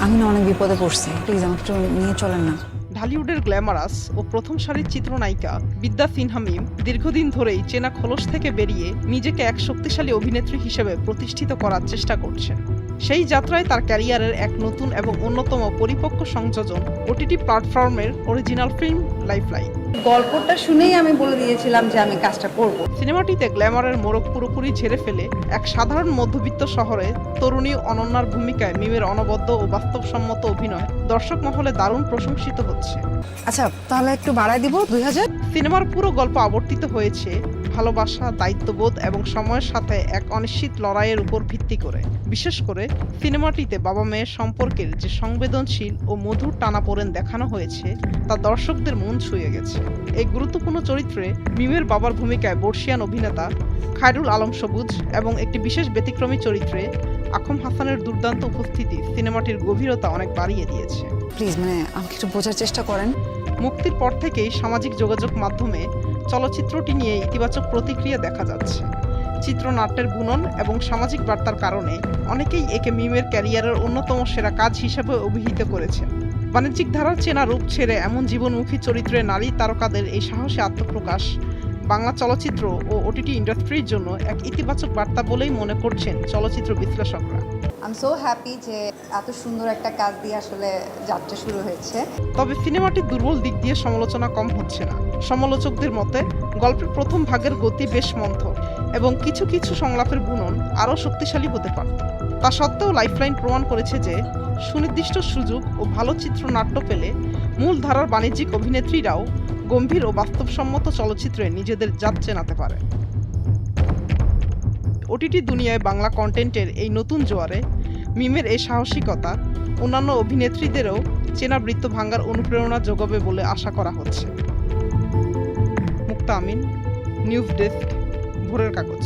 আমি না অনেক বিপদে পড়ছি, প্লিজ আমাকে একটু নিয়ে চলেন না। ঢালিউডের গ্ল্যামারাস ও প্রথম সারির চিত্রনায়িকা বিদ্যা সিনহা মিম দীর্ঘদিন ধরেই চেনা খোলস থেকে বেরিয়ে নিজেকে এক শক্তিশালী অভিনেত্রী হিসেবে প্রতিষ্ঠিত করার চেষ্টা করছেন। সেই যাত্রায় তার ক্যারিয়ারের এক নতুন এবং অন্যতম পরিপক্ক সংযোজন ওটিটি প্ল্যাটফর্মের অরিজিনাল ফিল্ম লাইফলাইন। গল্পটা শুনেই আমি বলে দিয়েছিলাম যে আমি কাজটা করব। সিনেমাটিতে গ্ল্যামারের মোড়ক পুরোপুরি ঝেড়ে ফেলে এক সাধারণ মধ্যবিত্ত শহরে তরুণী অনন্যার ভূমিকায় মিমের অনবদ্য ও বাস্তবসম্মত অভিনয় দর্শক মহলে দারুণ প্রশংসিত হচ্ছে। আচ্ছা তাহলে একটু বাড়ায় দিব 2000। সিনেমার পুরো গল্প আবর্তিত হয়েছে ভালোবাসা, দায়িত্ববোধ এবং সময়ের সাথে এক অনিশ্চিত লড়াইয়ের উপর ভিত্তি করে। বিশেষ করে সিনেমাটিতে বাবা মেয়ের সম্পর্কের যে সংবেদনশীল ও মধুর টানাপোড়েন দেখানো হয়েছে তা দর্শকদের মন ছুঁয়ে গেছে। এই গুরুত্বপূর্ণ চরিত্রে মিমের বাবার ভূমিকায় বর্ষিয়ান অভিনেতা খায়রুল আলম সবুজ এবং একটি বিশেষ ব্যতিক্রমী চরিত্রে আকম হাসানের দুর্দান্ত উপস্থিতি সিনেমাটির গভীরতা অনেক বাড়িয়ে দিয়েছে। প্লিজ আমাকে একটু বোঝার চেষ্টা করেন। মুক্তির পর থেকেই সামাজিক যোগাযোগ মাধ্যমে চলচ্চিত্রটি নিয়ে ইতিবাচক প্রতিক্রিয়া দেখা যাচ্ছে। চিত্রনাট্যের বুনন এবং সামাজিক বার্তার কারণে অনেকেই একে মিমের ক্যারিয়ারের অন্যতম সেরা কাজ হিসেবে অভিহিত করেছেন। বাণিজ্যিক ধারার চেনা রূপ ছেড়ে এমন জীবনমুখী চরিত্রে নারী তারকাদের এই সাহসী আত্মপ্রকাশ বাংলা চলচ্চিত্র ও ওটিটি ইন্ডাস্ট্রির জন্য এক ইতিবাচক বার্তা বলেই মনে করছেন চলচ্চিত্র বিশ্লেষকরা। আই এম সো হ্যাপি যে এত সুন্দর একটা কাজ দিয়ে আসলে যাত্রা শুরু হয়েছে। তবে সিনেমাটির দুর্বল দিক দিয়ে সমালোচনা কম হচ্ছে না। সমালোচকদের মতে গল্পের প্রথম ভাগের গতি বেশ মন্থর এবং কিছু কিছু সংলাপের বুনন আরও শক্তিশালী হতে পারত। তা সত্ত্বেও লাইফলাইন প্রমাণ করেছে যে সুনির্দিষ্ট সুযোগ ও ভালো চিত্রনাট্য পেলে মূল ধারার বাণিজ্যিক অভিনেত্রীরাও গম্ভীর ও বাস্তবসম্মত চলচ্চিত্রে নিজেদের জাত চেনাতে পারে। ওটিটি দুনিয়ায় বাংলা কন্টেন্টের এই নতুন জোয়ারে মিমের এই সাহসিকতা অন্যান্য অভিনেত্রীদেরও চেনা বৃত্ত ভাঙার অনুপ্রেরণা যোগাবে বলে আশা করা হচ্ছে। মুক্তা আমিন, নিউজ ডেস্ক, ভোরের কাগজ।